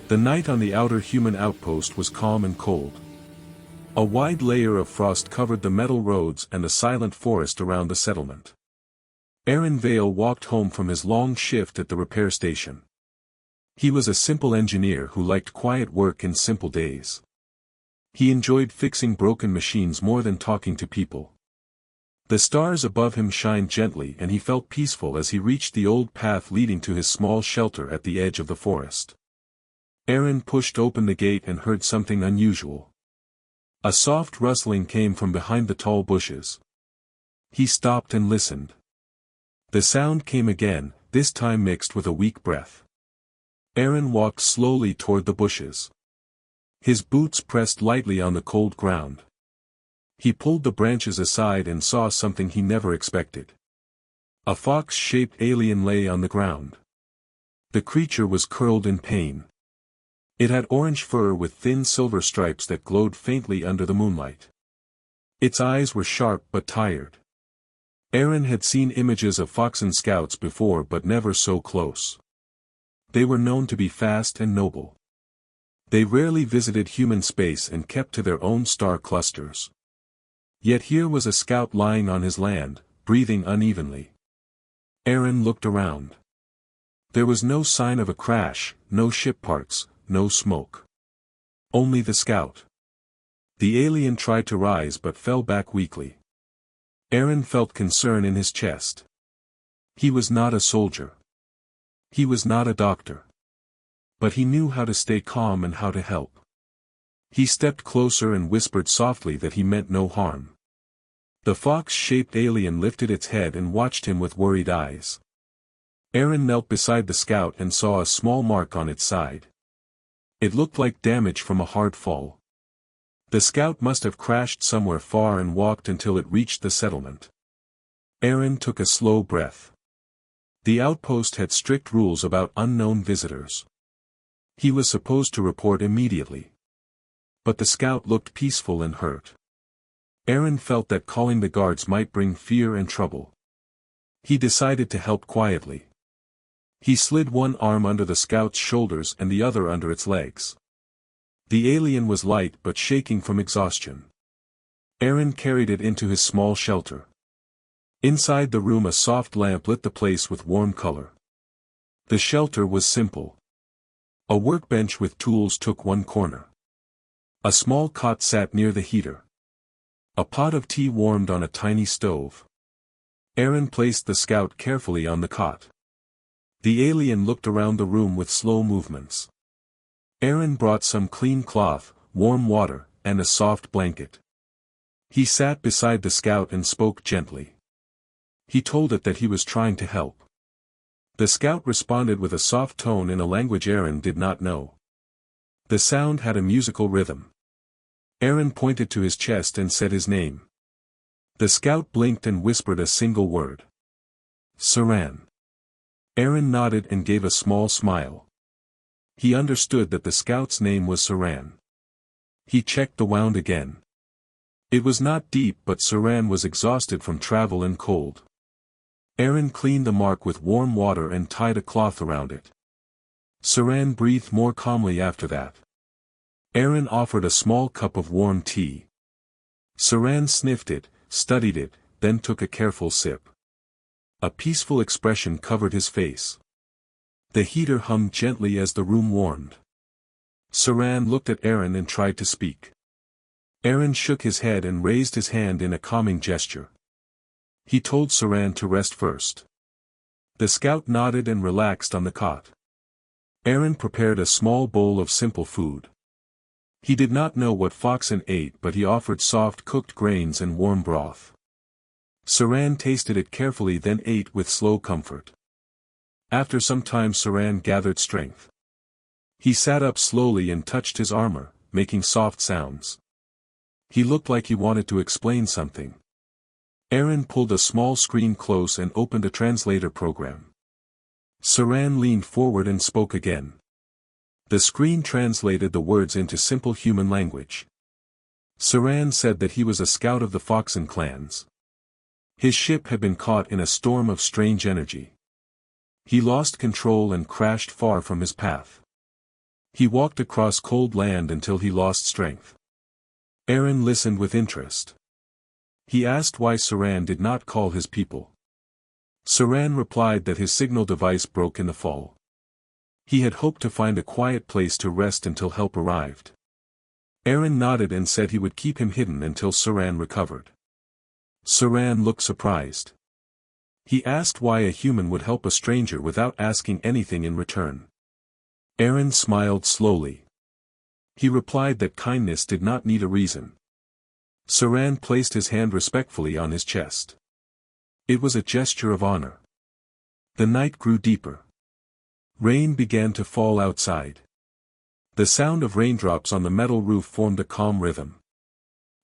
The night on the outer human outpost was calm and cold. A wide layer of frost covered the metal roads and the silent forest around the settlement. Aaron Vale walked home from his long shift at the repair station. He was a simple engineer who liked quiet work in simple days. He enjoyed fixing broken machines more than talking to people. The stars above him shined gently and he felt peaceful as he reached the old path leading to his small shelter at the edge of the forest. Aaron pushed open the gate and heard something unusual. A soft rustling came from behind the tall bushes. He stopped and listened. The sound came again, this time mixed with a weak breath. Aaron walked slowly toward the bushes. His boots pressed lightly on the cold ground. He pulled the branches aside and saw something he never expected. A fox-shaped alien lay on the ground. The creature was curled in pain. It had orange fur with thin silver stripes that glowed faintly under the moonlight. Its eyes were sharp but tired. Aaron had seen images of Foxen scouts before but never so close. They were known to be fast and noble. They rarely visited human space and kept to their own star clusters. Yet here was a scout lying on his land, breathing unevenly. Aaron looked around. There was no sign of a crash, no ship parts, no smoke. Only the scout. The alien tried to rise but fell back weakly. Aaron felt concern in his chest. He was not a soldier. He was not a doctor. But he knew how to stay calm and how to help. He stepped closer and whispered softly that he meant no harm. The fox-shaped alien lifted its head and watched him with worried eyes. Aaron knelt beside the scout and saw a small mark on its side. It looked like damage from a hard fall. The scout must have crashed somewhere far and walked until it reached the settlement. Aaron took a slow breath. The outpost had strict rules about unknown visitors. He was supposed to report immediately. But the scout looked peaceful and hurt. Aaron felt that calling the guards might bring fear and trouble. He decided to help quietly. He slid one arm under the scout's shoulders and the other under its legs. The alien was light but shaking from exhaustion. Aaron carried it into his small shelter. Inside the room a soft lamp lit the place with warm color. The shelter was simple. A workbench with tools took one corner. A small cot sat near the heater. A pot of tea warmed on a tiny stove. Aaron placed the scout carefully on the cot. The alien looked around the room with slow movements. Aaron brought some clean cloth, warm water, and a soft blanket. He sat beside the scout and spoke gently. He told it that he was trying to help. The scout responded with a soft tone in a language Aaron did not know. The sound had a musical rhythm. Aaron pointed to his chest and said his name. The scout blinked and whispered a single word. Saran. Aaron nodded and gave a small smile. He understood that the scout's name was Saran. He checked the wound again. It was not deep but Saran was exhausted from travel and cold. Aaron cleaned the mark with warm water and tied a cloth around it. Saran breathed more calmly after that. Aaron offered a small cup of warm tea. Saran sniffed it, studied it, then took a careful sip. A peaceful expression covered his face. The heater hummed gently as the room warmed. Saran looked at Aaron and tried to speak. Aaron shook his head and raised his hand in a calming gesture. He told Saran to rest first. The scout nodded and relaxed on the cot. Aaron prepared a small bowl of simple food. He did not know what Foxen ate but he offered soft cooked grains and warm broth. Saran tasted it carefully then ate with slow comfort. After some time Saran gathered strength. He sat up slowly and touched his armor, making soft sounds. He looked like he wanted to explain something. Aaron pulled a small screen close and opened a translator program. Saran leaned forward and spoke again. The screen translated the words into simple human language. Saran said that he was a scout of the Foxen clans. His ship had been caught in a storm of strange energy. He lost control and crashed far from his path. He walked across cold land until he lost strength. Aaron listened with interest. He asked why Saran did not call his people. Saran replied that his signal device broke in the fall. He had hoped to find a quiet place to rest until help arrived. Aaron nodded and said he would keep him hidden until Saran recovered. Saran looked surprised. He asked why a human would help a stranger without asking anything in return. Aaron smiled slowly. He replied that kindness did not need a reason. Saran placed his hand respectfully on his chest. It was a gesture of honor. The night grew deeper. Rain began to fall outside. The sound of raindrops on the metal roof formed a calm rhythm.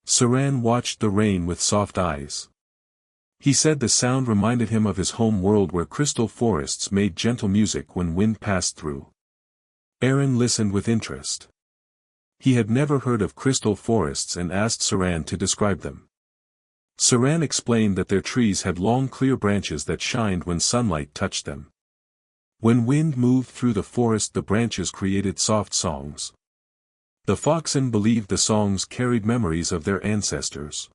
Saran watched the rain with soft eyes. He said the sound reminded him of his home world where crystal forests made gentle music when wind passed through. Aaron listened with interest. He had never heard of crystal forests and asked Saran to describe them. Saran explained that their trees had long clear branches that shined when sunlight touched them. When wind moved through the forest, the branches created soft songs. The Foxen believed the songs carried memories of their ancestors.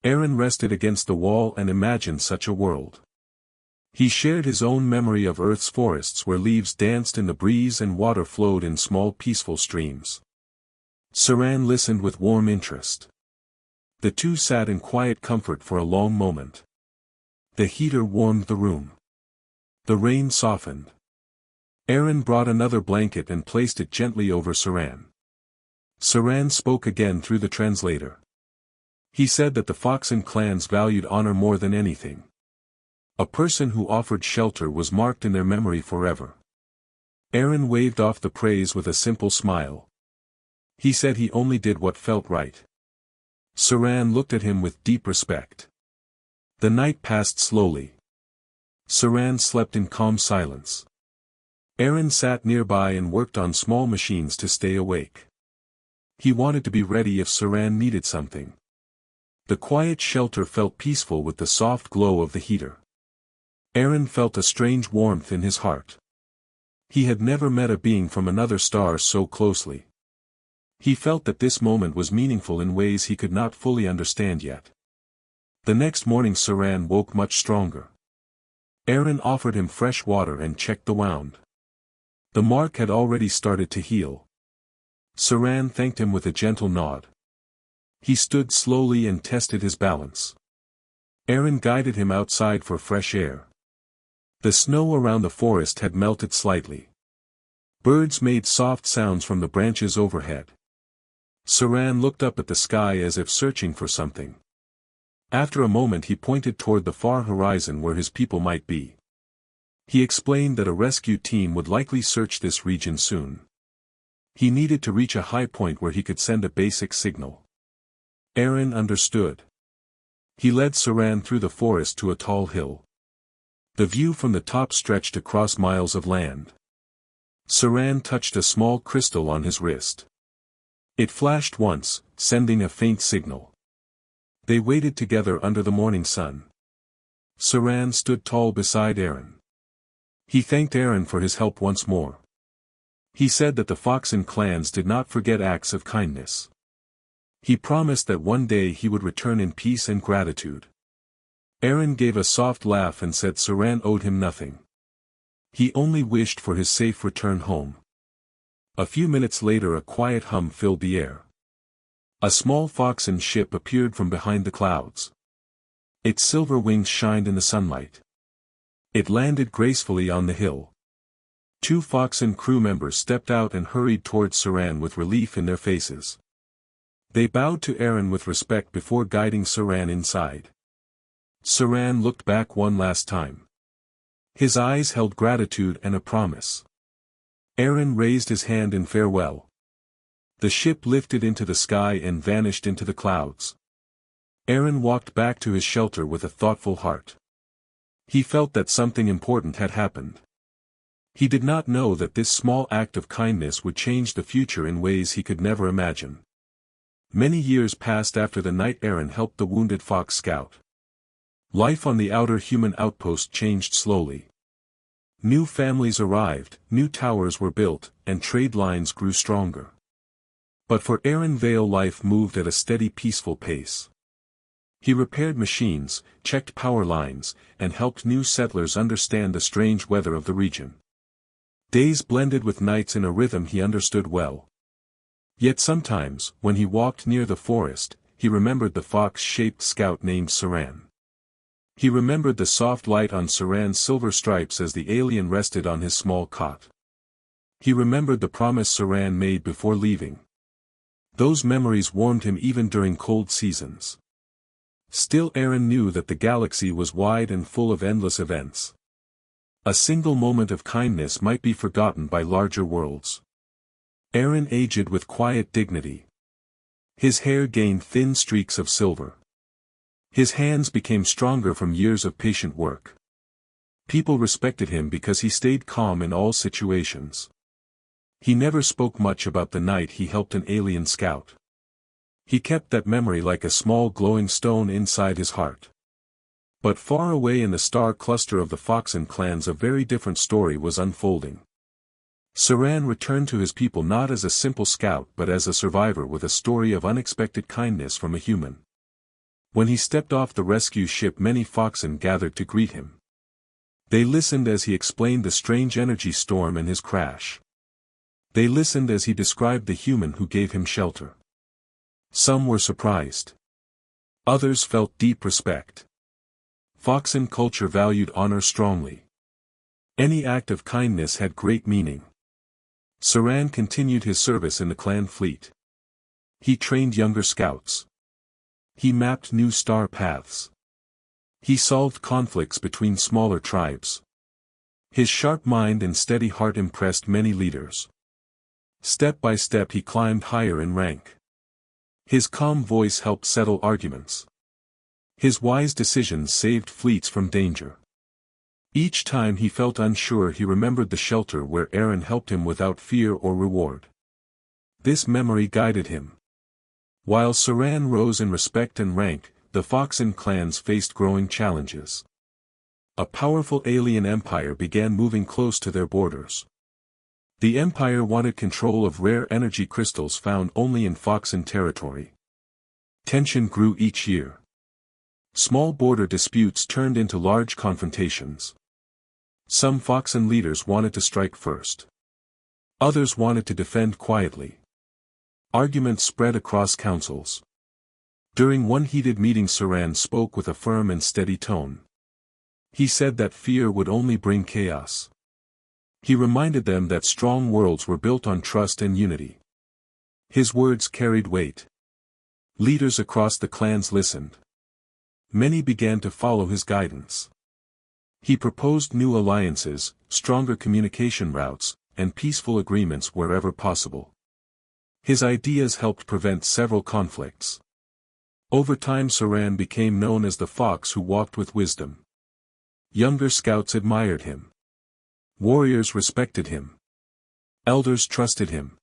Aaron rested against the wall and imagined such a world. He shared his own memory of Earth's forests where leaves danced in the breeze and water flowed in small peaceful streams. Saran listened with warm interest. The two sat in quiet comfort for a long moment. The heater warmed the room. The rain softened. Aaron brought another blanket and placed it gently over Saran. Saran spoke again through the translator. He said that the Foxen clans valued honor more than anything. A person who offered shelter was marked in their memory forever. Aaron waved off the praise with a simple smile. He said he only did what felt right. Saran looked at him with deep respect. The night passed slowly. Saran slept in calm silence. Aaron sat nearby and worked on small machines to stay awake. He wanted to be ready if Saran needed something. The quiet shelter felt peaceful with the soft glow of the heater. Aaron felt a strange warmth in his heart. He had never met a being from another star so closely. He felt that this moment was meaningful in ways he could not fully understand yet. The next morning Saran woke much stronger. Aaron offered him fresh water and checked the wound. The mark had already started to heal. Saran thanked him with a gentle nod. He stood slowly and tested his balance. Aaron guided him outside for fresh air. The snow around the forest had melted slightly. Birds made soft sounds from the branches overhead. Saran looked up at the sky as if searching for something. After a moment he pointed toward the far horizon where his people might be. He explained that a rescue team would likely search this region soon. He needed to reach a high point where he could send a basic signal. Aaron understood. He led Saran through the forest to a tall hill. The view from the top stretched across miles of land. Saran touched a small crystal on his wrist. It flashed once, sending a faint signal. They waited together under the morning sun. Saran stood tall beside Aaron. He thanked Aaron for his help once more. He said that the Foxen clans did not forget acts of kindness. He promised that one day he would return in peace and gratitude. Aaron gave a soft laugh and said Saran owed him nothing. He only wished for his safe return home. A few minutes later a quiet hum filled the air. A small Foxen ship appeared from behind the clouds. Its silver wings shined in the sunlight. It landed gracefully on the hill. Two Foxen crew members stepped out and hurried towards Saran with relief in their faces. They bowed to Aaron with respect before guiding Saran inside. Saran looked back one last time. His eyes held gratitude and a promise. Aaron raised his hand in farewell. The ship lifted into the sky and vanished into the clouds. Aaron walked back to his shelter with a thoughtful heart. He felt that something important had happened. He did not know that this small act of kindness would change the future in ways he could never imagine. Many years passed after the night Aaron helped the wounded Fox Scout. Life on the outer human outpost changed slowly. New families arrived, new towers were built, and trade lines grew stronger. But for Aaron Vale life moved at a steady peaceful pace. He repaired machines, checked power lines, and helped new settlers understand the strange weather of the region. Days blended with nights in a rhythm he understood well. Yet sometimes, when he walked near the forest, he remembered the fox-shaped scout named Saran. He remembered the soft light on Saran's silver stripes as the alien rested on his small cot. He remembered the promise Saran made before leaving. Those memories warmed him even during cold seasons. Still Aaron knew that the galaxy was wide and full of endless events. A single moment of kindness might be forgotten by larger worlds. Aaron aged with quiet dignity. His hair gained thin streaks of silver. His hands became stronger from years of patient work. People respected him because he stayed calm in all situations. He never spoke much about the night he helped an alien scout. He kept that memory like a small glowing stone inside his heart. But far away in the star cluster of the Foxen clans a very different story was unfolding. Saran returned to his people not as a simple scout but as a survivor with a story of unexpected kindness from a human. When he stepped off the rescue ship many Foxen gathered to greet him. They listened as he explained the strange energy storm and his crash. They listened as he described the human who gave him shelter. Some were surprised. Others felt deep respect. Foxen culture valued honor strongly. Any act of kindness had great meaning. Saran continued his service in the clan fleet. He trained younger scouts. He mapped new star paths. He solved conflicts between smaller tribes. His sharp mind and steady heart impressed many leaders. Step by step he climbed higher in rank. His calm voice helped settle arguments. His wise decisions saved fleets from danger. Each time he felt unsure he remembered the shelter where Aaron helped him without fear or reward. This memory guided him. While Saran rose in respect and rank, the Foxen clans faced growing challenges. A powerful alien empire began moving close to their borders. The empire wanted control of rare energy crystals found only in Foxen territory. Tension grew each year. Small border disputes turned into large confrontations. Some Foxen leaders wanted to strike first. Others wanted to defend quietly. Arguments spread across councils. During one heated meeting Saran spoke with a firm and steady tone. He said that fear would only bring chaos. He reminded them that strong worlds were built on trust and unity. His words carried weight. Leaders across the clans listened. Many began to follow his guidance. He proposed new alliances, stronger communication routes, and peaceful agreements wherever possible. His ideas helped prevent several conflicts. Over time Saran became known as the fox who walked with wisdom. Younger scouts admired him. Warriors respected him. Elders trusted him.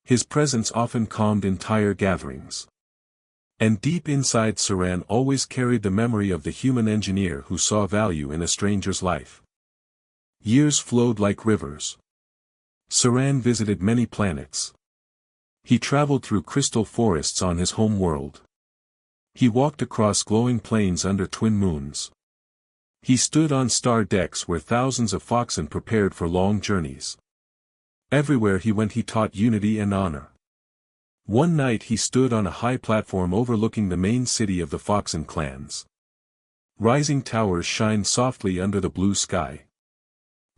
His presence often calmed entire gatherings. And deep inside Saran always carried the memory of the human engineer who saw value in a stranger's life. Years flowed like rivers. Saran visited many planets. He traveled through crystal forests on his home world. He walked across glowing plains under twin moons. He stood on star decks where thousands of Foxen prepared for long journeys. Everywhere he went he taught unity and honor. One night he stood on a high platform overlooking the main city of the Foxen clans. Rising towers shined softly under the blue sky.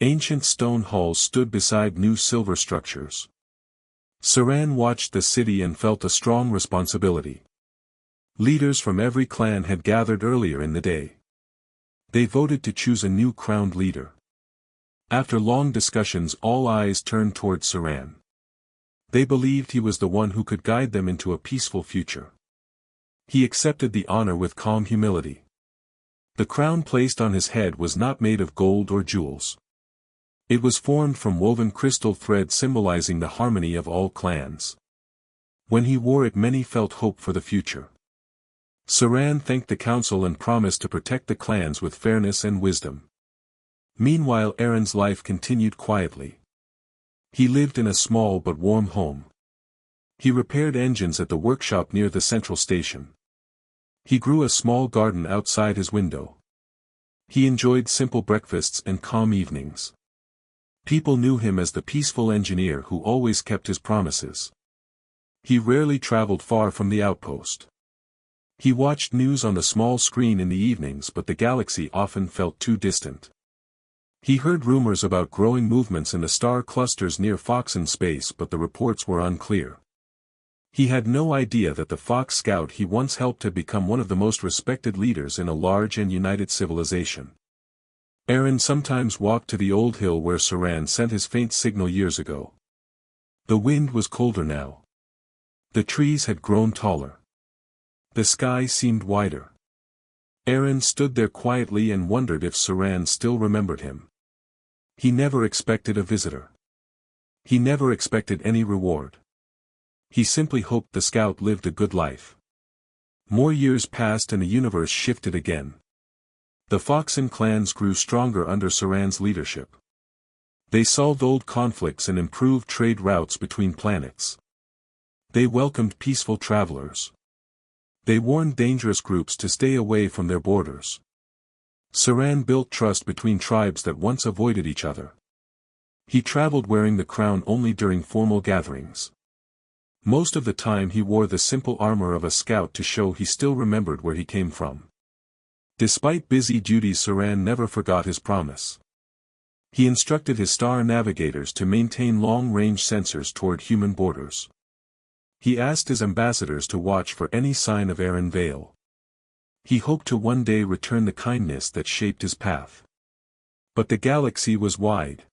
Ancient stone halls stood beside new silver structures. Saran watched the city and felt a strong responsibility. Leaders from every clan had gathered earlier in the day. They voted to choose a new crowned leader. After long discussions all eyes turned toward Saran. They believed he was the one who could guide them into a peaceful future. He accepted the honor with calm humility. The crown placed on his head was not made of gold or jewels. It was formed from woven crystal thread symbolizing the harmony of all clans. When he wore it many felt hope for the future. Saran thanked the council and promised to protect the clans with fairness and wisdom. Meanwhile, Aaron's life continued quietly. He lived in a small but warm home. He repaired engines at the workshop near the central station. He grew a small garden outside his window. He enjoyed simple breakfasts and calm evenings. People knew him as the peaceful engineer who always kept his promises. He rarely traveled far from the outpost. He watched news on the small screen in the evenings, but the galaxy often felt too distant. He heard rumors about growing movements in the star clusters near Fox in space, but the reports were unclear. He had no idea that the Fox Scout he once helped had become one of the most respected leaders in a large and united civilization. Aaron sometimes walked to the old hill where Saran sent his faint signal years ago. The wind was colder now. The trees had grown taller. The sky seemed wider. Aaron stood there quietly and wondered if Saran still remembered him. He never expected a visitor. He never expected any reward. He simply hoped the scout lived a good life. More years passed and the universe shifted again. The Foxen clans grew stronger under Saran's leadership. They solved old conflicts and improved trade routes between planets. They welcomed peaceful travelers. They warned dangerous groups to stay away from their borders. Saran built trust between tribes that once avoided each other. He traveled wearing the crown only during formal gatherings. Most of the time he wore the simple armor of a scout to show he still remembered where he came from. Despite busy duties, Saran never forgot his promise. He instructed his star navigators to maintain long-range sensors toward human borders. He asked his ambassadors to watch for any sign of Aaron Vale. He hoped to one day return the kindness that shaped his path. But the galaxy was wide.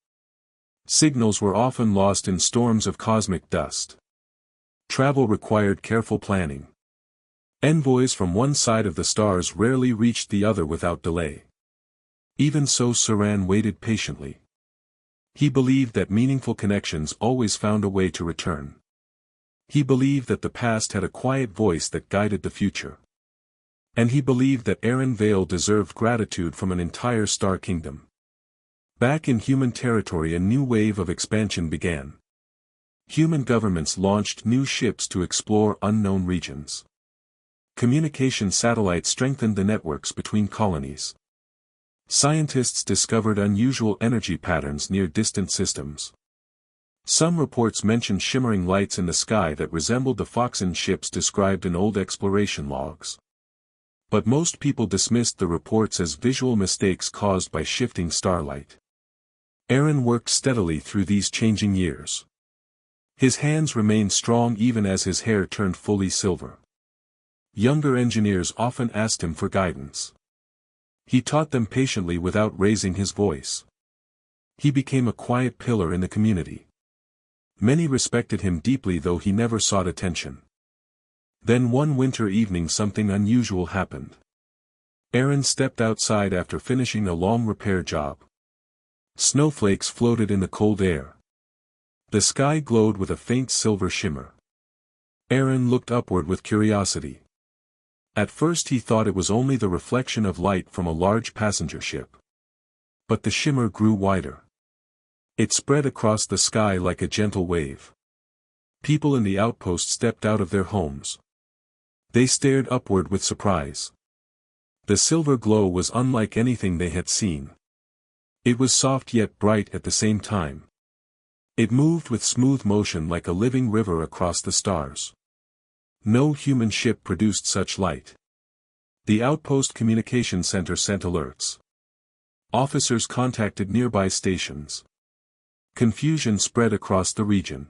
Signals were often lost in storms of cosmic dust. Travel required careful planning. Envoys from one side of the stars rarely reached the other without delay. Even so, Saran waited patiently. He believed that meaningful connections always found a way to return. He believed that the past had a quiet voice that guided the future. And he believed that Aaron Vale deserved gratitude from an entire star kingdom. Back in human territory, a new wave of expansion began. Human governments launched new ships to explore unknown regions. Communication satellites strengthened the networks between colonies. Scientists discovered unusual energy patterns near distant systems. Some reports mentioned shimmering lights in the sky that resembled the Foxen ships described in old exploration logs. But most people dismissed the reports as visual mistakes caused by shifting starlight. Aaron worked steadily through these changing years. His hands remained strong even as his hair turned fully silver. Younger engineers often asked him for guidance. He taught them patiently without raising his voice. He became a quiet pillar in the community. Many respected him deeply, though he never sought attention. Then one winter evening something unusual happened. Aaron stepped outside after finishing a long repair job. Snowflakes floated in the cold air. The sky glowed with a faint silver shimmer. Aaron looked upward with curiosity. At first he thought it was only the reflection of light from a large passenger ship. But the shimmer grew wider. It spread across the sky like a gentle wave. People in the outpost stepped out of their homes. They stared upward with surprise. The silver glow was unlike anything they had seen. It was soft yet bright at the same time. It moved with smooth motion like a living river across the stars. No human ship produced such light. The outpost communication center sent alerts. Officers contacted nearby stations. Confusion spread across the region.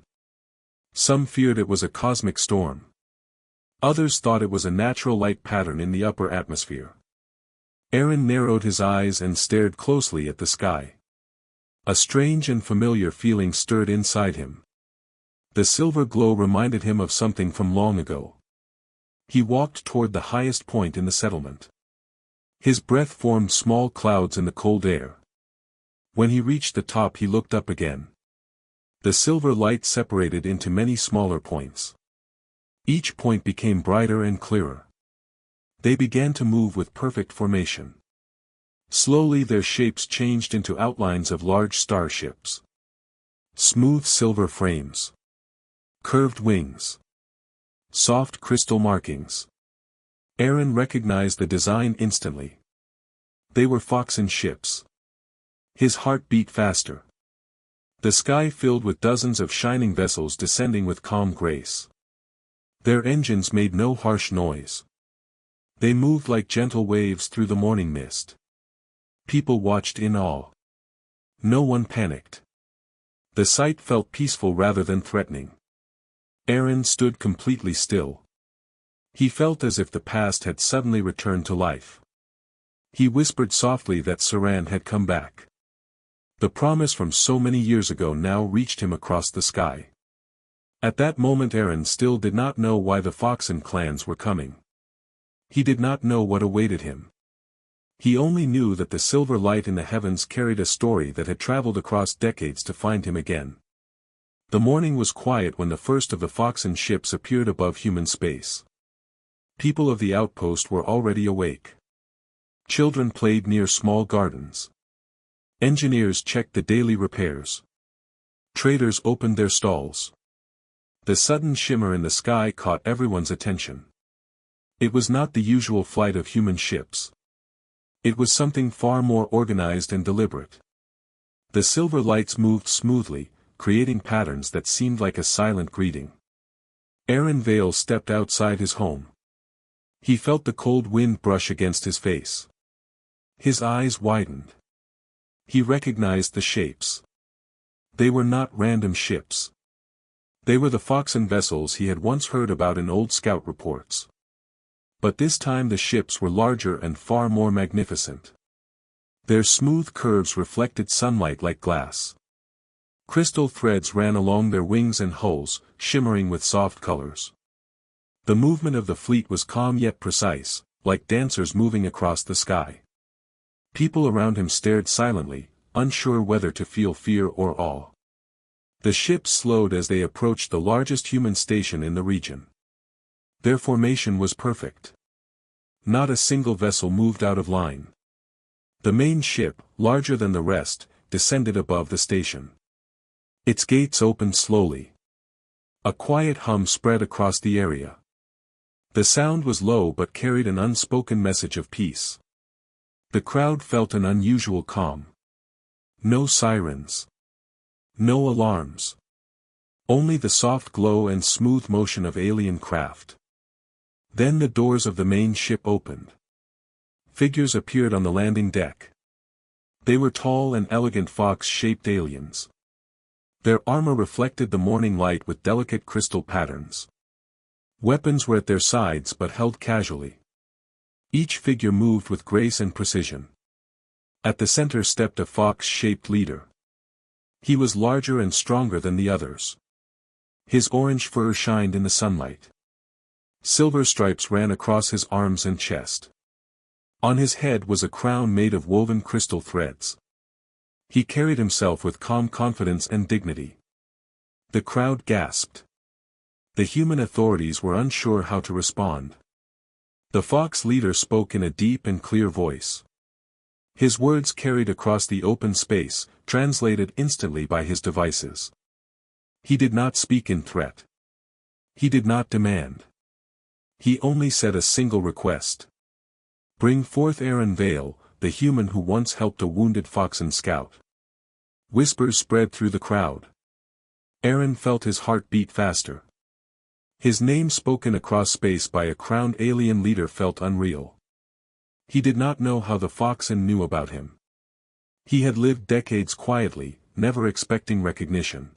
Some feared it was a cosmic storm. Others thought it was a natural light pattern in the upper atmosphere. Aaron narrowed his eyes and stared closely at the sky. A strange and familiar feeling stirred inside him. The silver glow reminded him of something from long ago. He walked toward the highest point in the settlement. His breath formed small clouds in the cold air. When he reached the top, he looked up again. The silver light separated into many smaller points. Each point became brighter and clearer. They began to move with perfect formation. Slowly their shapes changed into outlines of large starships. Smooth silver frames. Curved wings. Soft crystal markings. Aaron recognized the design instantly. They were Foxen ships. His heart beat faster. The sky filled with dozens of shining vessels descending with calm grace. Their engines made no harsh noise. They moved like gentle waves through the morning mist. People watched in awe. No one panicked. The sight felt peaceful rather than threatening. Aaron stood completely still. He felt as if the past had suddenly returned to life. He whispered softly that Saran had come back. The promise from so many years ago now reached him across the sky. At that moment Aaron still did not know why the Foxen clans were coming. He did not know what awaited him. He only knew that the silver light in the heavens carried a story that had traveled across decades to find him again. The morning was quiet when the first of the Foxen ships appeared above human space. People of the outpost were already awake. Children played near small gardens. Engineers checked the daily repairs. Traders opened their stalls. The sudden shimmer in the sky caught everyone's attention. It was not the usual flight of human ships. It was something far more organized and deliberate. The silver lights moved smoothly, creating patterns that seemed like a silent greeting. Aaron Vale stepped outside his home. He felt the cold wind brush against his face. His eyes widened. He recognized the shapes. They were not random ships. They were the Foxen vessels he had once heard about in old scout reports. But this time the ships were larger and far more magnificent. Their smooth curves reflected sunlight like glass. Crystal threads ran along their wings and hulls, shimmering with soft colors. The movement of the fleet was calm yet precise, like dancers moving across the sky. People around him stared silently, unsure whether to feel fear or awe. The ships slowed as they approached the largest human station in the region. Their formation was perfect. Not a single vessel moved out of line. The main ship, larger than the rest, descended above the station. Its gates opened slowly. A quiet hum spread across the area. The sound was low but carried an unspoken message of peace. The crowd felt an unusual calm. No sirens. No alarms. Only the soft glow and smooth motion of alien craft. Then the doors of the main ship opened. Figures appeared on the landing deck. They were tall and elegant fox-shaped aliens. Their armor reflected the morning light with delicate crystal patterns. Weapons were at their sides but held casually. Each figure moved with grace and precision. At the center stepped a fox-shaped leader. He was larger and stronger than the others. His orange fur shined in the sunlight. Silver stripes ran across his arms and chest. On his head was a crown made of woven crystal threads. He carried himself with calm confidence and dignity. The crowd gasped. The human authorities were unsure how to respond. The fox leader spoke in a deep and clear voice. His words carried across the open space, translated instantly by his devices. He did not speak in threat. He did not demand. He only said a single request. Bring forth Aaron Vale, the human who once helped a wounded Foxen scout. Whispers spread through the crowd. Aaron felt his heart beat faster. His name spoken across space by a crowned alien leader felt unreal. He did not know how the Foxen knew about him. He had lived decades quietly, never expecting recognition.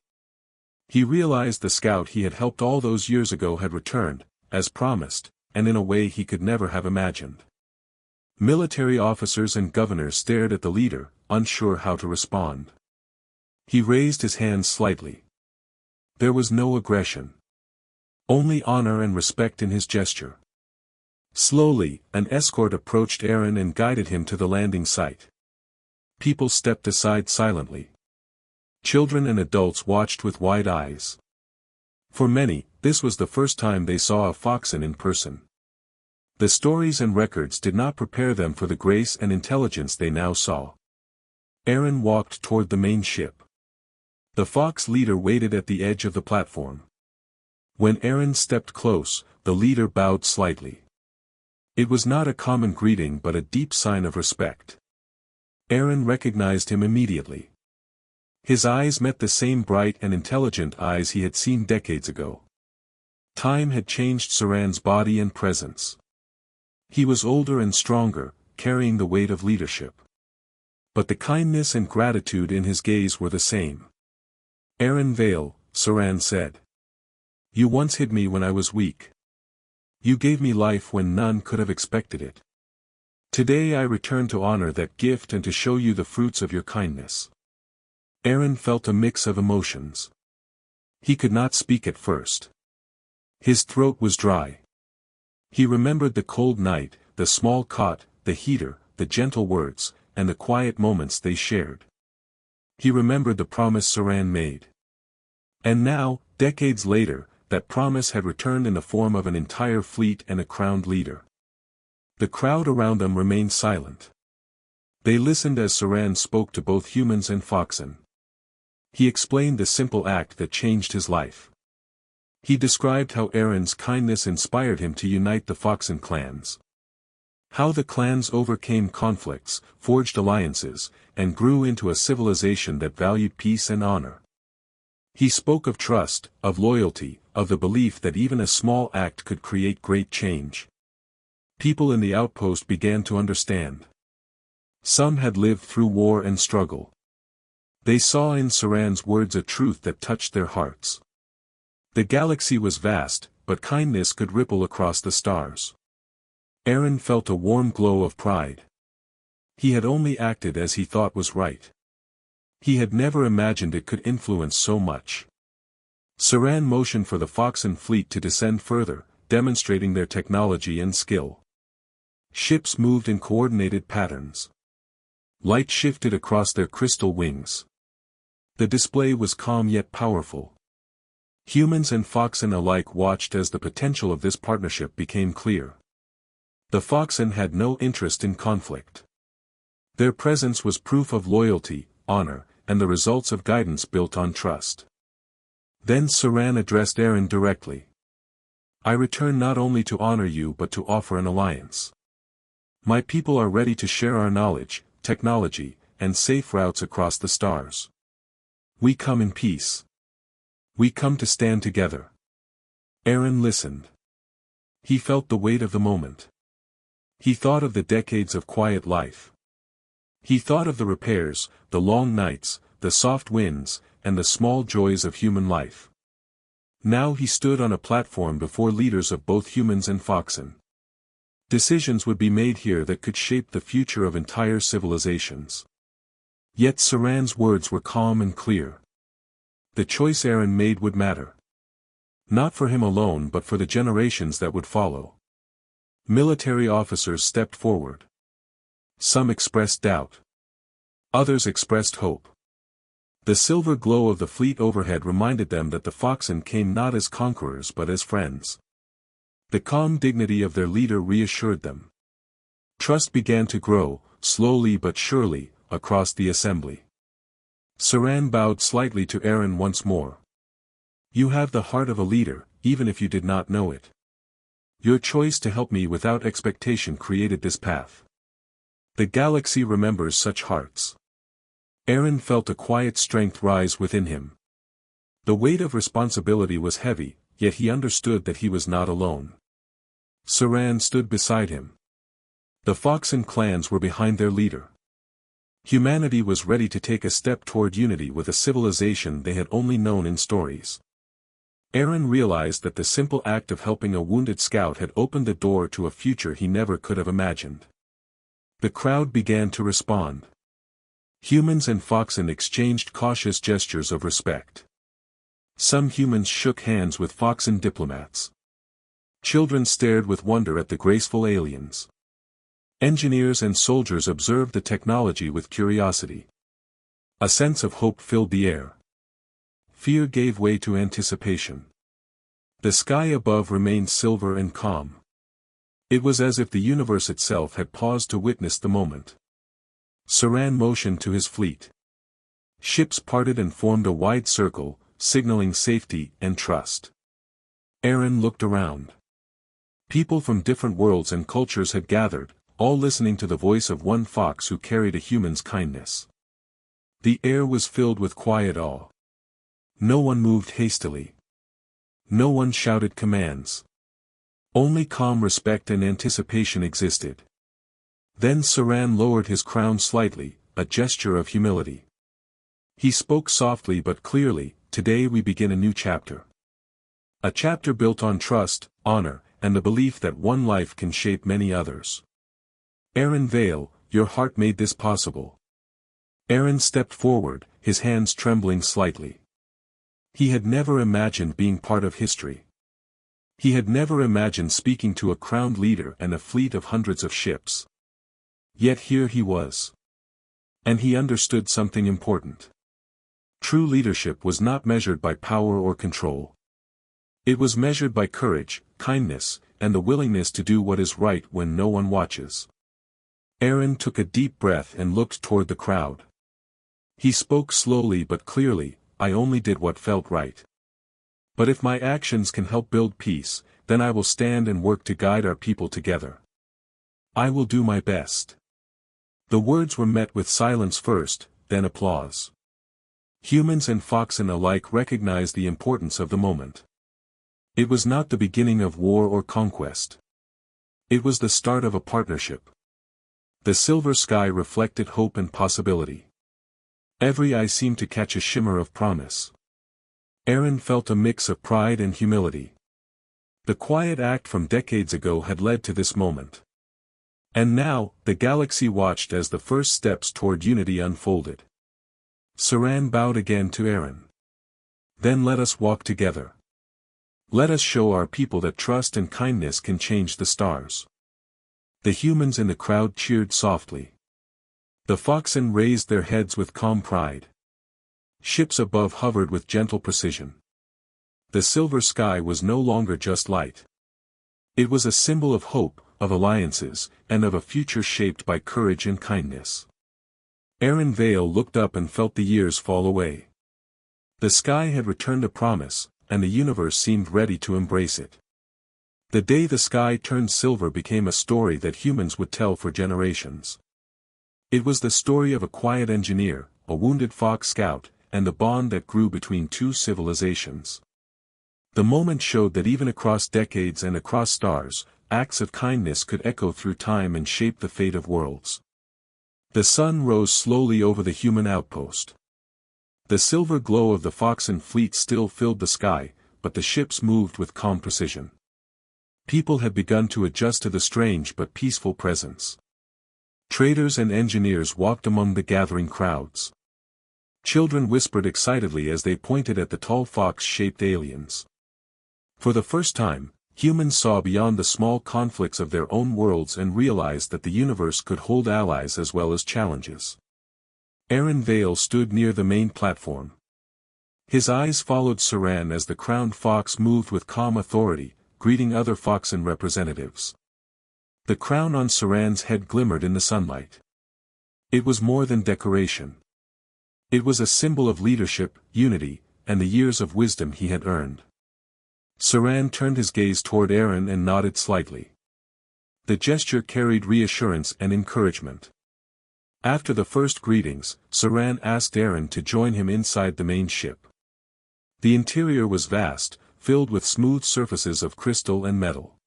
He realized the scout he had helped all those years ago had returned, as promised, and in a way he could never have imagined. Military officers and governors stared at the leader, unsure how to respond. He raised his hands slightly. There was no aggression. Only honor and respect in his gesture. Slowly, an escort approached Aaron and guided him to the landing site. People stepped aside silently. Children and adults watched with wide eyes. For many, this was the first time they saw a Foxen in person. The stories and records did not prepare them for the grace and intelligence they now saw. Aaron walked toward the main ship. The Fox leader waited at the edge of the platform. When Aaron stepped close, the leader bowed slightly. It was not a common greeting but a deep sign of respect. Aaron recognized him immediately. His eyes met the same bright and intelligent eyes he had seen decades ago. Time had changed Saran's body and presence. He was older and stronger, carrying the weight of leadership. But the kindness and gratitude in his gaze were the same. Aaron Vale, Saran said. You once hid me when I was weak. You gave me life when none could have expected it. Today I return to honor that gift and to show you the fruits of your kindness. Aaron felt a mix of emotions. He could not speak at first. His throat was dry. He remembered the cold night, the small cot, the heater, the gentle words, and the quiet moments they shared. He remembered the promise Saran made. And now, decades later, that promise had returned in the form of an entire fleet and a crowned leader. The crowd around them remained silent. They listened as Saran spoke to both humans and Foxen. He explained the simple act that changed his life. He described how Aaron's kindness inspired him to unite the Foxen clans. How the clans overcame conflicts, forged alliances, and grew into a civilization that valued peace and honor. He spoke of trust, of loyalty, of the belief that even a small act could create great change. People in the outpost began to understand. Some had lived through war and struggle. They saw in Saran's words a truth that touched their hearts. The galaxy was vast, but kindness could ripple across the stars. Aaron felt a warm glow of pride. He had only acted as he thought was right. He had never imagined it could influence so much. Saran motioned for the Foxen fleet to descend further, demonstrating their technology and skill. Ships moved in coordinated patterns. Light shifted across their crystal wings. The display was calm yet powerful. Humans and Foxen alike watched as the potential of this partnership became clear. The Foxen had no interest in conflict. Their presence was proof of loyalty, honor, and the results of guidance built on trust. Then Saran addressed Aaron directly. I return not only to honor you but to offer an alliance. My people are ready to share our knowledge, technology, and safe routes across the stars. We come in peace. We come to stand together. Aaron listened. He felt the weight of the moment. He thought of the decades of quiet life. He thought of the repairs, the long nights, the soft winds, and the small joys of human life. Now he stood on a platform before leaders of both humans and Foxen. Decisions would be made here that could shape the future of entire civilizations. Yet Saran's words were calm and clear. The choice Aaron made would matter. Not for him alone but for the generations that would follow. Military officers stepped forward. Some expressed doubt. Others expressed hope. The silver glow of the fleet overhead reminded them that the Foxen came not as conquerors but as friends. The calm dignity of their leader reassured them. Trust began to grow, slowly but surely, across the assembly. Saran bowed slightly to Aaron once more. You have the heart of a leader, even if you did not know it. Your choice to help me without expectation created this path. The galaxy remembers such hearts. Aaron felt a quiet strength rise within him. The weight of responsibility was heavy, yet he understood that he was not alone. Saran stood beside him. The Foxen clans were behind their leader. Humanity was ready to take a step toward unity with a civilization they had only known in stories. Aaron realized that the simple act of helping a wounded scout had opened the door to a future he never could have imagined. The crowd began to respond. Humans and Foxen exchanged cautious gestures of respect. Some humans shook hands with Foxen diplomats. Children stared with wonder at the graceful aliens. Engineers and soldiers observed the technology with curiosity. A sense of hope filled the air. Fear gave way to anticipation. The sky above remained silver and calm. It was as if the universe itself had paused to witness the moment. Saran motioned to his fleet. Ships parted and formed a wide circle, signaling safety and trust. Aaron looked around. People from different worlds and cultures had gathered, all listening to the voice of one fox who carried a human's kindness. The air was filled with quiet awe. No one moved hastily. No one shouted commands. Only calm respect and anticipation existed. Then Saran lowered his crown slightly, a gesture of humility. He spoke softly but clearly, "Today we begin a new chapter. A chapter built on trust, honor, and the belief that one life can shape many others. Aaron Vale, your heart made this possible." Aaron stepped forward, his hands trembling slightly. He had never imagined being part of history. He had never imagined speaking to a crowned leader and a fleet of hundreds of ships. Yet here he was. And he understood something important. True leadership was not measured by power or control. It was measured by courage, kindness, and the willingness to do what is right when no one watches. Aaron took a deep breath and looked toward the crowd. He spoke slowly but clearly, "I only did what felt right. But if my actions can help build peace, then I will stand and work to guide our people together. I will do my best." The words were met with silence first, then applause. Humans and Foxen alike recognized the importance of the moment. It was not the beginning of war or conquest. It was the start of a partnership. The silver sky reflected hope and possibility. Every eye seemed to catch a shimmer of promise. Aaron felt a mix of pride and humility. The quiet act from decades ago had led to this moment. And now, the galaxy watched as the first steps toward unity unfolded. Saran bowed again to Aaron. "Then let us walk together. Let us show our people that trust and kindness can change the stars." The humans in the crowd cheered softly. The Foxen raised their heads with calm pride. Ships above hovered with gentle precision. The silver sky was no longer just light. It was a symbol of hope, of alliances, and of a future shaped by courage and kindness. Aaron Vale looked up and felt the years fall away. The sky had returned a promise, and the universe seemed ready to embrace it. The day the sky turned silver became a story that humans would tell for generations. It was the story of a quiet engineer, a wounded fox scout, and the bond that grew between two civilizations. The moment showed that even across decades and across stars, acts of kindness could echo through time and shape the fate of worlds. The sun rose slowly over the human outpost. The silver glow of the Foxen fleet still filled the sky, but the ships moved with calm precision. People had begun to adjust to the strange but peaceful presence. Traders and engineers walked among the gathering crowds. Children whispered excitedly as they pointed at the tall fox-shaped aliens. For the first time, humans saw beyond the small conflicts of their own worlds and realized that the universe could hold allies as well as challenges. Aaron Vale stood near the main platform. His eyes followed Saran as the crowned fox moved with calm authority, greeting other Foxen representatives. The crown on Saran's head glimmered in the sunlight. It was more than decoration. It was a symbol of leadership, unity, and the years of wisdom he had earned. Saran turned his gaze toward Aaron and nodded slightly. The gesture carried reassurance and encouragement. After the first greetings, Saran asked Aaron to join him inside the main ship. The interior was vast, filled with smooth surfaces of crystal and metal.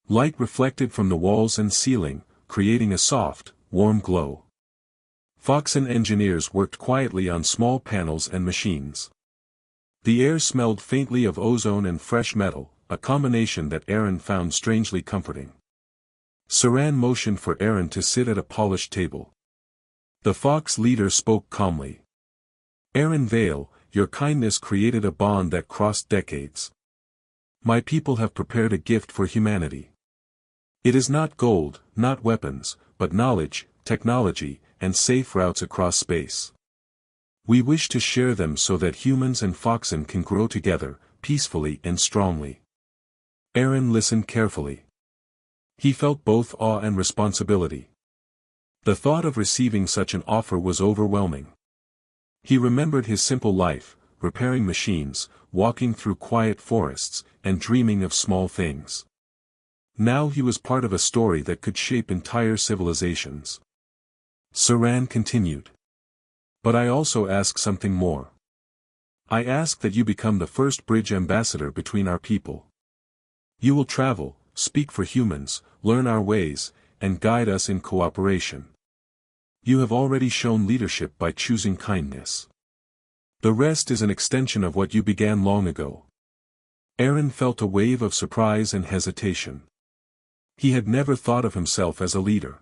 Light reflected from the walls and ceiling, creating a soft, warm glow. Foxen engineers worked quietly on small panels and machines. The air smelled faintly of ozone and fresh metal, a combination that Aaron found strangely comforting. Saran motioned for Aaron to sit at a polished table. The Fox leader spoke calmly. "Aaron Vale, your kindness created a bond that crossed decades. My people have prepared a gift for humanity. It is not gold, not weapons, but knowledge, technology, and safe routes across space. We wish to share them so that humans and Foxen can grow together, peacefully and strongly." Aaron listened carefully. He felt both awe and responsibility. The thought of receiving such an offer was overwhelming. He remembered his simple life, repairing machines, walking through quiet forests, and dreaming of small things. Now he was part of a story that could shape entire civilizations. Saran continued. But I also ask something more. I ask that you become the first bridge ambassador between our people. You will travel, speak for humans, learn our ways, and guide us in cooperation. You have already shown leadership by choosing kindness. The rest is an extension of what you began long ago. Aaron felt a wave of surprise and hesitation. He had never thought of himself as a leader.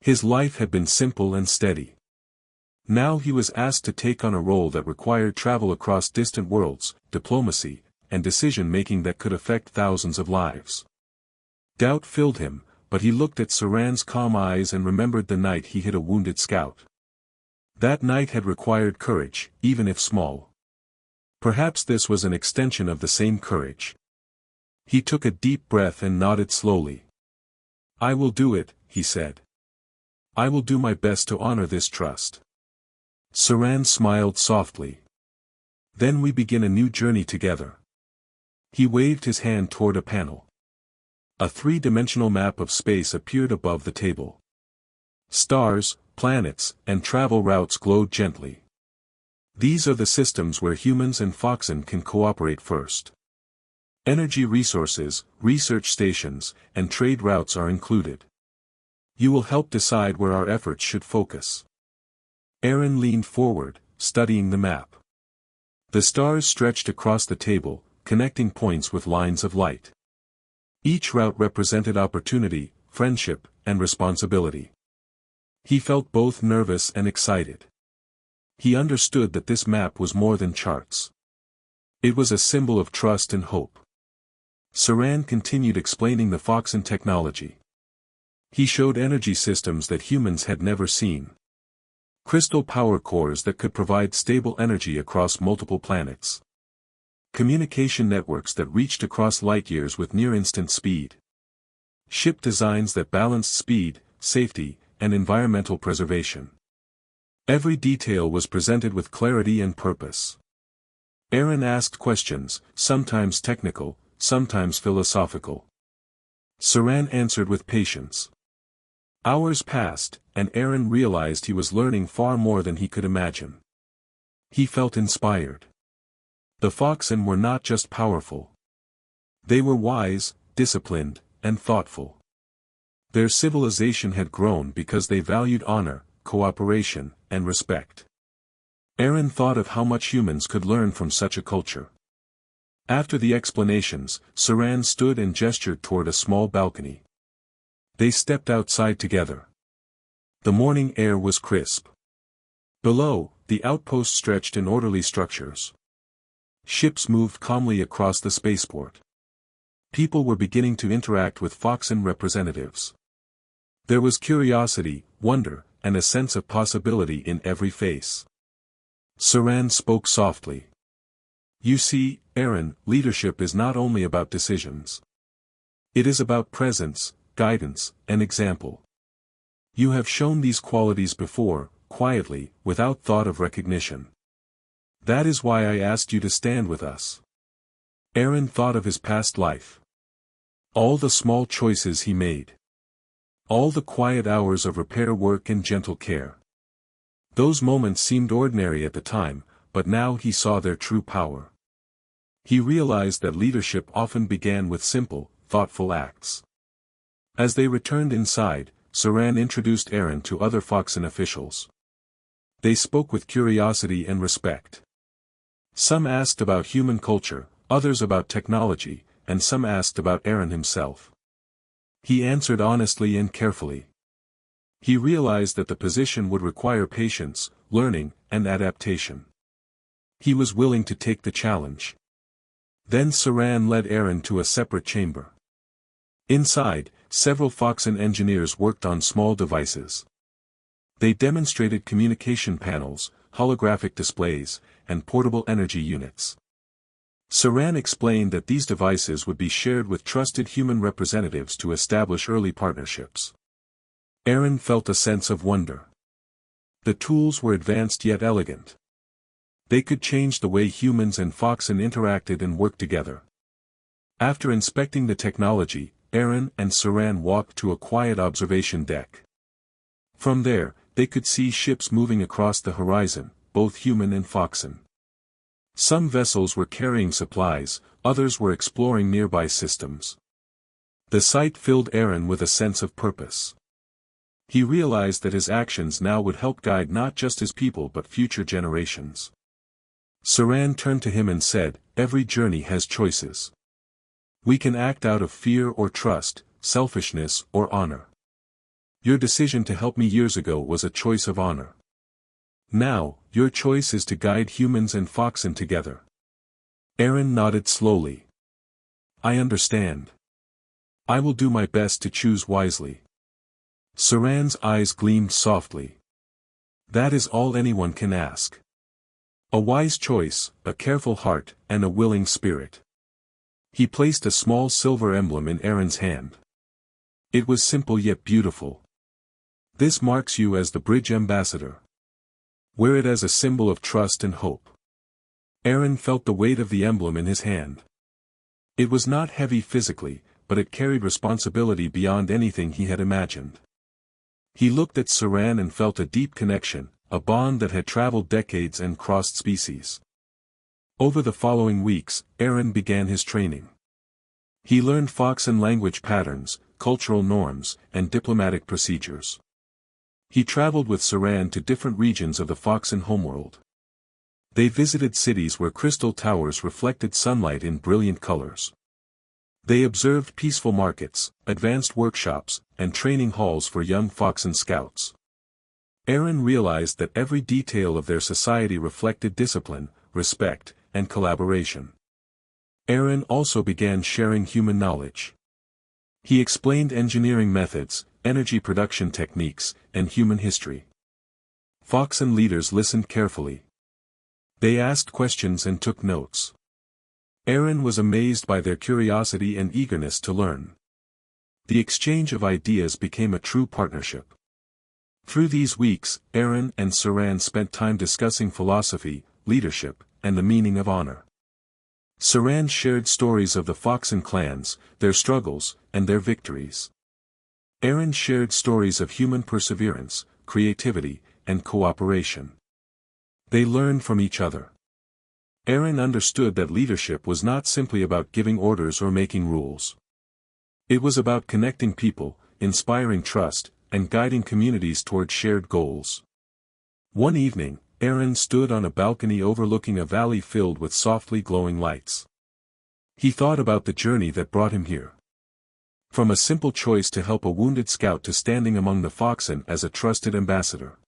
His life had been simple and steady. Now he was asked to take on a role that required travel across distant worlds, diplomacy, and decision-making that could affect thousands of lives. Doubt filled him, but he looked at Saran's calm eyes and remembered the night he hit a wounded scout. That night had required courage, even if small. Perhaps this was an extension of the same courage. He took a deep breath and nodded slowly. I will do it, he said. I will do my best to honor this trust. Saran smiled softly. Then we begin a new journey together. He waved his hand toward a panel. A three-dimensional map of space appeared above the table. Stars, planets, and travel routes glowed gently. These are the systems where humans and Foxen can cooperate first. Energy resources, research stations, and trade routes are included. You will help decide where our efforts should focus. Aaron leaned forward, studying the map. The stars stretched across the table, connecting points with lines of light. Each route represented opportunity, friendship, and responsibility. He felt both nervous and excited. He understood that this map was more than charts. It was a symbol of trust and hope. Saran continued explaining the Foxen technology. He showed energy systems that humans had never seen. Crystal power cores that could provide stable energy across multiple planets. Communication networks that reached across light years with near-instant speed. Ship designs that balanced speed, safety, and environmental preservation. Every detail was presented with clarity and purpose. Aaron asked questions, sometimes technical, sometimes philosophical. Saran answered with patience. Hours passed, and Aaron realized he was learning far more than he could imagine. He felt inspired. The Foxen were not just powerful. They were wise, disciplined, and thoughtful. Their civilization had grown because they valued honor, cooperation, and respect. Aaron thought of how much humans could learn from such a culture. After the explanations, Saran stood and gestured toward a small balcony. They stepped outside together. The morning air was crisp. Below, the outpost stretched in orderly structures. Ships moved calmly across the spaceport. People were beginning to interact with Foxen representatives. There was curiosity, wonder, and a sense of possibility in every face. Saran spoke softly. You see, Aaron, leadership is not only about decisions. It is about presence, guidance, and example. You have shown these qualities before, quietly, without thought of recognition. That is why I asked you to stand with us. Aaron thought of his past life. All the small choices he made. All the quiet hours of repair work and gentle care. Those moments seemed ordinary at the time, but now he saw their true power. He realized that leadership often began with simple, thoughtful acts. As they returned inside, Saran introduced Aaron to other Foxen officials. They spoke with curiosity and respect. Some asked about human culture, others about technology, and some asked about Aaron himself. He answered honestly and carefully. He realized that the position would require patience, learning, and adaptation. He was willing to take the challenge. Then Saran led Aaron to a separate chamber. Inside, several Foxen engineers worked on small devices. They demonstrated communication panels, holographic displays, and portable energy units. Saran explained that these devices would be shared with trusted human representatives to establish early partnerships. Aaron felt a sense of wonder. The tools were advanced yet elegant. They could change the way humans and Foxen interacted and worked together. After inspecting the technology, Aaron and Saran walked to a quiet observation deck. From there, they could see ships moving across the horizon, both human and Foxen. Some vessels were carrying supplies, others were exploring nearby systems. The sight filled Aaron with a sense of purpose. He realized that his actions now would help guide not just his people but future generations. Saran turned to him and said, "Every journey has choices. We can act out of fear or trust, selfishness or honor. Your decision to help me years ago was a choice of honor. Now, your choice is to guide humans and Foxen together." Aaron nodded slowly. "I understand. I will do my best to choose wisely." Saran's eyes gleamed softly. "That is all anyone can ask. A wise choice, a careful heart, and a willing spirit." He placed a small silver emblem in Aaron's hand. It was simple yet beautiful. "This marks you as the bridge ambassador. Wear it as a symbol of trust and hope." Aaron felt the weight of the emblem in his hand. It was not heavy physically, but it carried responsibility beyond anything he had imagined. He looked at Saran and felt a deep connection, a bond that had traveled decades and crossed species. Over the following weeks, Aaron began his training. He learned Foxen language patterns, cultural norms, and diplomatic procedures. He traveled with Saran to different regions of the Foxen homeworld. They visited cities where crystal towers reflected sunlight in brilliant colors. They observed peaceful markets, advanced workshops, and training halls for young Foxen scouts. Aaron realized that every detail of their society reflected discipline, respect, and collaboration. Aaron also began sharing human knowledge. He explained engineering methods, energy production techniques, and human history. Foxen leaders listened carefully. They asked questions and took notes. Aaron was amazed by their curiosity and eagerness to learn. The exchange of ideas became a true partnership. Through these weeks, Aaron and Saran spent time discussing philosophy, leadership, and the meaning of honor. Saran shared stories of the Foxen clans, their struggles, and their victories. Aaron shared stories of human perseverance, creativity, and cooperation. They learned from each other. Aaron understood that leadership was not simply about giving orders or making rules. It was about connecting people, inspiring trust, and guiding communities toward shared goals. One evening, Aaron stood on a balcony overlooking a valley filled with softly glowing lights. He thought about the journey that brought him here. From a simple choice to help a wounded scout to standing among the Foxen as a trusted ambassador.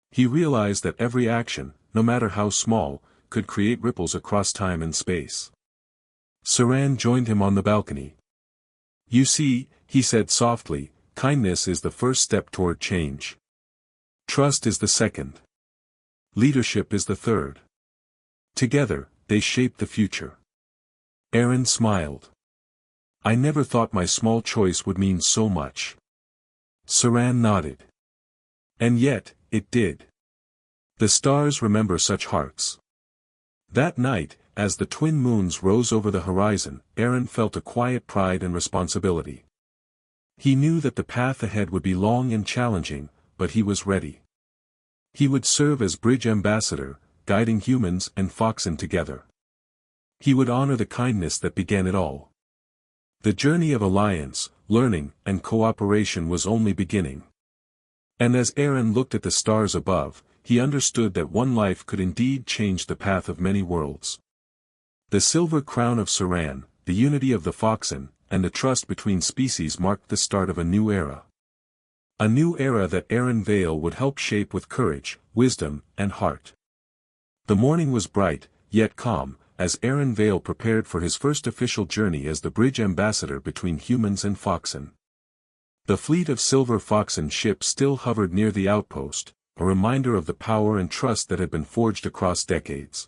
He realized that every action, no matter how small, could create ripples across time and space. Saran joined him on the balcony. "You see," he said softly, "kindness is the first step toward change. Trust is the second. Leadership is the third. Together, they shape the future." Aaron smiled. "I never thought my small choice would mean so much." Saran nodded. "And yet, it did. The stars remember such hearts." That night, as the twin moons rose over the horizon, Aaron felt a quiet pride and responsibility. He knew that the path ahead would be long and challenging, but he was ready. He would serve as bridge ambassador, guiding humans and Foxen together. He would honor the kindness that began it all. The journey of alliance, learning, and cooperation was only beginning. And as Aaron looked at the stars above, he understood that one life could indeed change the path of many worlds. The silver crown of Saran, the unity of the Foxen, and the trust between species marked the start of a new era. A new era that Aaron Vale would help shape with courage, wisdom, and heart. The morning was bright, yet calm, as Aaron Vale prepared for his first official journey as the bridge ambassador between humans and Foxen. The fleet of silver Foxen ships still hovered near the outpost, a reminder of the power and trust that had been forged across decades.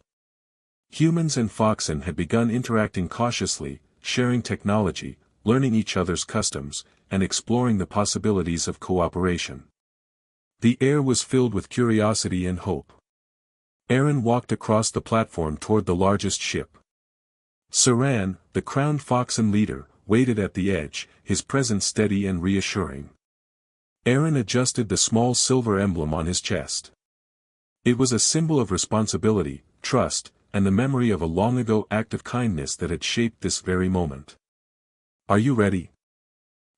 Humans and Foxen had begun interacting cautiously, sharing technology, learning each other's customs, and exploring the possibilities of cooperation. The air was filled with curiosity and hope. Aaron walked across the platform toward the largest ship. Saran, the crowned Foxen leader, waited at the edge, his presence steady and reassuring. Aaron adjusted the small silver emblem on his chest. It was a symbol of responsibility, trust, and the memory of a long-ago act of kindness that had shaped this very moment. "Are you ready?"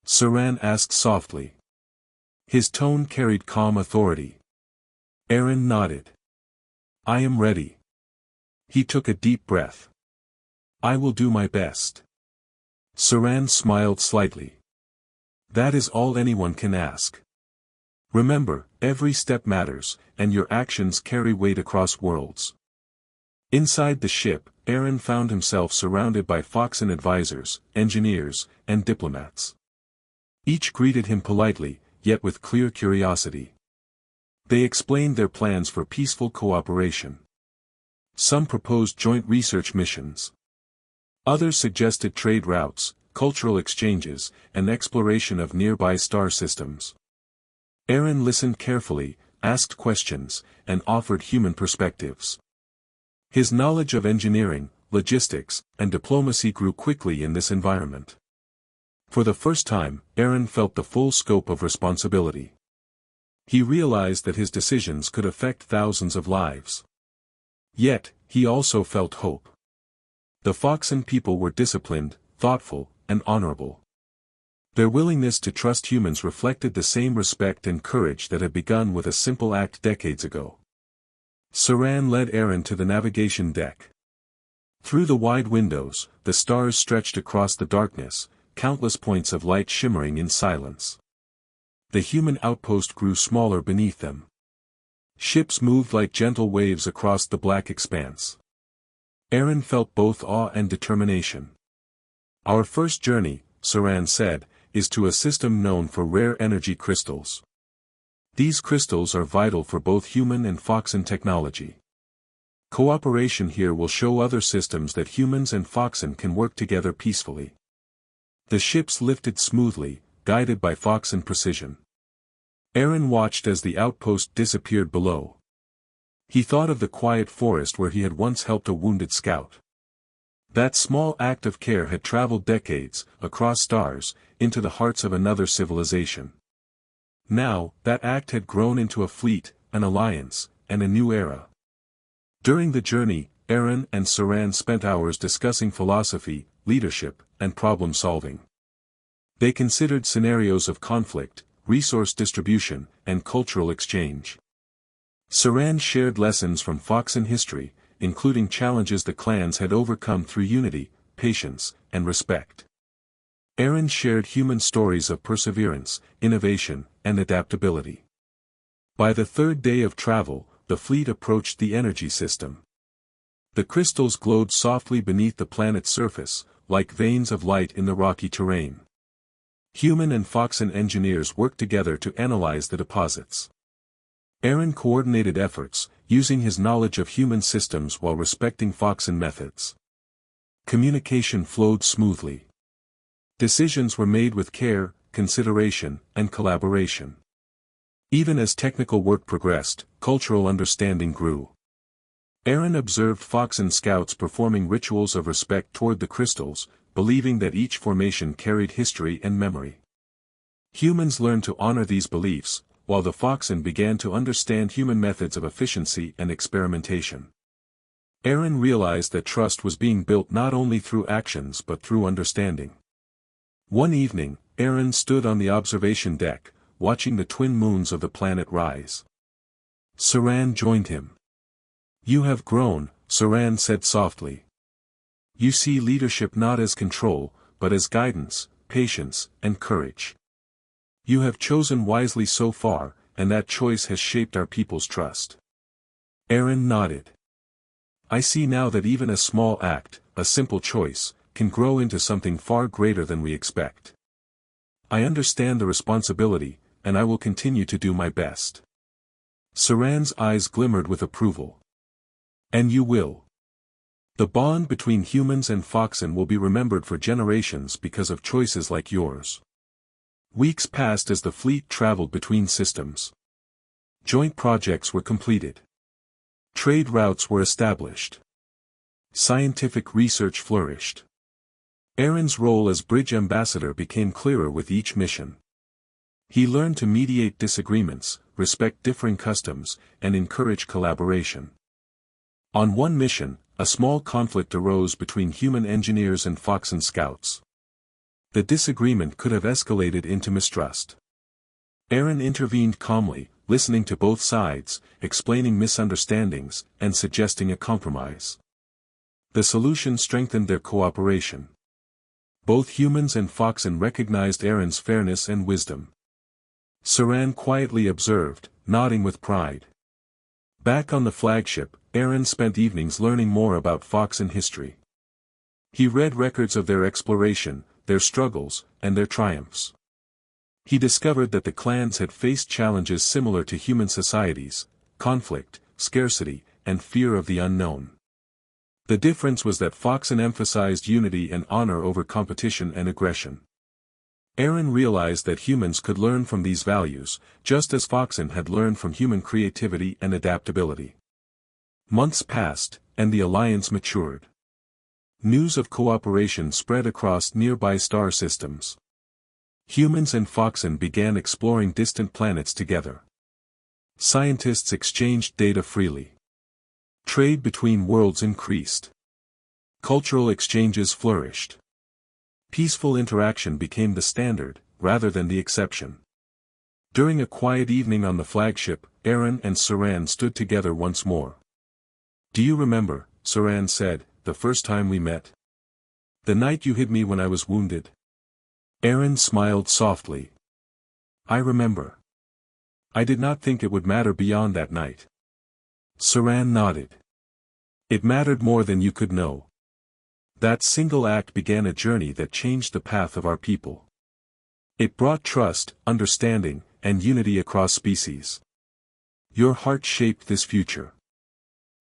Saran asked softly. His tone carried calm authority. Aaron nodded. "I am ready." He took a deep breath. "I will do my best." Saran smiled slightly. "That is all anyone can ask. Remember, every step matters, and your actions carry weight across worlds." Inside the ship, Aaron found himself surrounded by Foxen advisors, engineers, and diplomats. Each greeted him politely, yet with clear curiosity. They explained their plans for peaceful cooperation. Some proposed joint research missions. Others suggested trade routes, cultural exchanges, and exploration of nearby star systems. Aaron listened carefully, asked questions, and offered human perspectives. His knowledge of engineering, logistics, and diplomacy grew quickly in this environment. For the first time, Aaron felt the full scope of responsibility. He realized that his decisions could affect thousands of lives. Yet, he also felt hope. The Foxen people were disciplined, thoughtful, and honorable. Their willingness to trust humans reflected the same respect and courage that had begun with a simple act decades ago. Saran led Aaron to the navigation deck. Through the wide windows, the stars stretched across the darkness, countless points of light shimmering in silence. The human outpost grew smaller beneath them. Ships moved like gentle waves across the black expanse. Aaron felt both awe and determination. "Our first journey," Saran said, "is to a system known for rare energy crystals. These crystals are vital for both human and Foxen technology. Cooperation here will show other systems that humans and Foxen can work together peacefully." The ships lifted smoothly, guided by Foxen precision. Aaron watched as the outpost disappeared below. He thought of the quiet forest where he had once helped a wounded scout. That small act of care had traveled decades, across stars, into the hearts of another civilization. Now, that act had grown into a fleet, an alliance, and a new era. During the journey, Aaron and Saran spent hours discussing philosophy, leadership, and problem-solving. They considered scenarios of conflict, resource distribution, and cultural exchange. Saran shared lessons from Foxen history, including challenges the clans had overcome through unity, patience, and respect. Aaron shared human stories of perseverance, innovation, and adaptability. By the third day of travel, the fleet approached the energy system. The crystals glowed softly beneath the planet's surface, like veins of light in the rocky terrain. Human and Foxen engineers worked together to analyze the deposits. Aaron coordinated efforts, using his knowledge of human systems while respecting Foxen methods. Communication flowed smoothly. Decisions were made with care, consideration, and collaboration. Even as technical work progressed, cultural understanding grew. Aaron observed Foxen scouts performing rituals of respect toward the crystals, believing that each formation carried history and memory. Humans learned to honor these beliefs, while the Foxen began to understand human methods of efficiency and experimentation. Aaron realized that trust was being built not only through actions but through understanding. One evening, Aaron stood on the observation deck, watching the twin moons of the planet rise. Saran joined him. "You have grown," Saran said softly. "You see leadership not as control, but as guidance, patience, and courage. You have chosen wisely so far, and that choice has shaped our people's trust." Aaron nodded. "I see now that even a small act, a simple choice, can grow into something far greater than we expect. I understand the responsibility, and I will continue to do my best." Saran's eyes glimmered with approval. "And you will." The bond between humans and Foxen will be remembered for generations because of choices like yours. Weeks passed as the fleet traveled between systems. Joint projects were completed. Trade routes were established. Scientific research flourished. Aaron's role as bridge ambassador became clearer with each mission. He learned to mediate disagreements, respect differing customs, and encourage collaboration. On one mission, a small conflict arose between human engineers and Foxen scouts. The disagreement could have escalated into mistrust. Aaron intervened calmly, listening to both sides, explaining misunderstandings, and suggesting a compromise. The solution strengthened their cooperation. Both humans and Foxen recognized Aaron's fairness and wisdom. Saran quietly observed, nodding with pride. Back on the flagship, Aaron spent evenings learning more about Foxen history. He read records of their exploration, their struggles, and their triumphs. He discovered that the clans had faced challenges similar to human societies: conflict, scarcity, and fear of the unknown. The difference was that Foxen emphasized unity and honor over competition and aggression. Aaron realized that humans could learn from these values, just as Foxen had learned from human creativity and adaptability. Months passed, and the alliance matured. News of cooperation spread across nearby star systems. Humans and Foxen began exploring distant planets together. Scientists exchanged data freely. Trade between worlds increased. Cultural exchanges flourished. Peaceful interaction became the standard, rather than the exception. During a quiet evening on the flagship, Aaron and Saran stood together once more. "Do you remember," Saran said, "the first time we met? The night you hid me when I was wounded?" Aaron smiled softly. "I remember. I did not think it would matter beyond that night." Saran nodded. "It mattered more than you could know. That single act began a journey that changed the path of our people. It brought trust, understanding, and unity across species. Your heart shaped this future."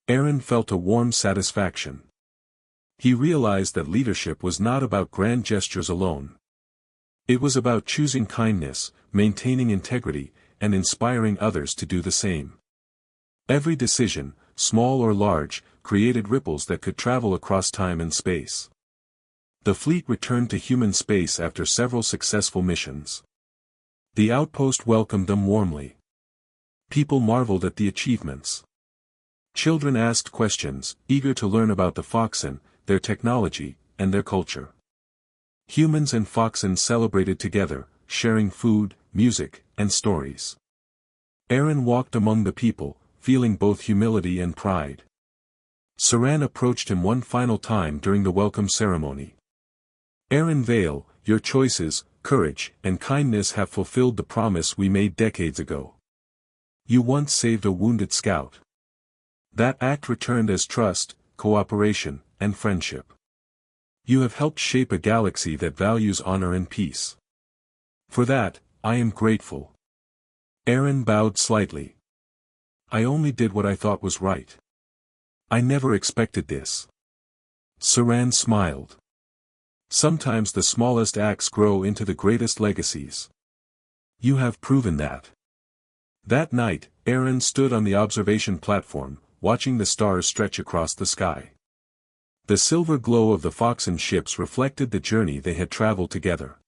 Aaron felt a warm satisfaction. He realized that leadership was not about grand gestures alone. It was about choosing kindness, maintaining integrity, and inspiring others to do the same. Every decision, small or large, created ripples that could travel across time and space. The fleet returned to human space after several successful missions. The outpost welcomed them warmly. People marveled at the achievements. Children asked questions, eager to learn about the Foxen, their technology, and their culture. Humans and Foxen celebrated together, sharing food, music, and stories. Aaron walked among the people, feeling both humility and pride. Saran approached him one final time during the welcome ceremony. "Aaron Vale, your choices, courage, and kindness have fulfilled the promise we made decades ago. You once saved a wounded scout. That act returned as trust, cooperation, and friendship. You have helped shape a galaxy that values honor and peace. For that, I am grateful." Aaron bowed slightly. "I only did what I thought was right. I never expected this." Saran smiled. "Sometimes the smallest acts grow into the greatest legacies. You have proven that." That night, Aaron stood on the observation platform, watching the stars stretch across the sky. The silver glow of the Foxen ships reflected the journey they had traveled together.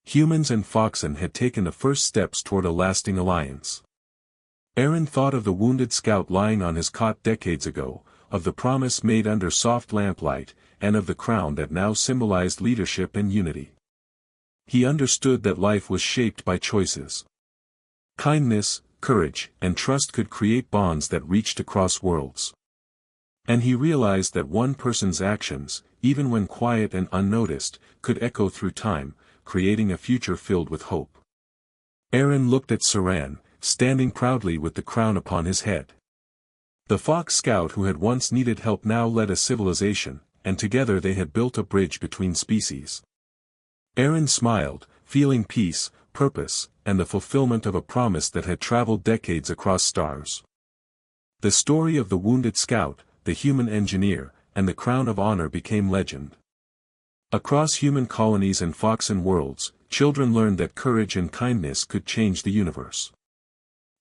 Humans and Foxen had taken the first steps toward a lasting alliance. Aaron thought of the wounded scout lying on his cot decades ago, of the promise made under soft lamplight, and of the crown that now symbolized leadership and unity. He understood that life was shaped by choices. Kindness, courage, and trust could create bonds that reached across worlds. And he realized that one person's actions, even when quiet and unnoticed, could echo through time, creating a future filled with hope. Aaron looked at Saran, standing proudly with the crown upon his head. The Fox Scout who had once needed help now led a civilization, and together they had built a bridge between species. Aaron smiled, feeling peace, purpose, and the fulfillment of a promise that had traveled decades across stars. The story of the wounded scout, the human engineer, and the crown of honor became legend. Across human colonies and Foxen worlds, children learned that courage and kindness could change the universe.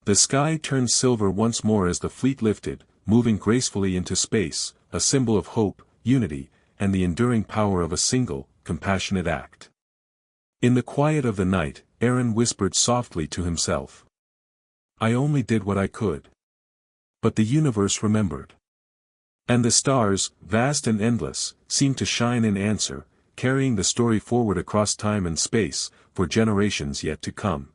The sky turned silver once more as the fleet lifted, moving gracefully into space, a symbol of hope, unity, and the enduring power of a single, compassionate act. In the quiet of the night, Aaron whispered softly to himself. I only did what I could. But the universe remembered. And the stars, vast and endless, seemed to shine in answer, carrying the story forward across time and space, for generations yet to come.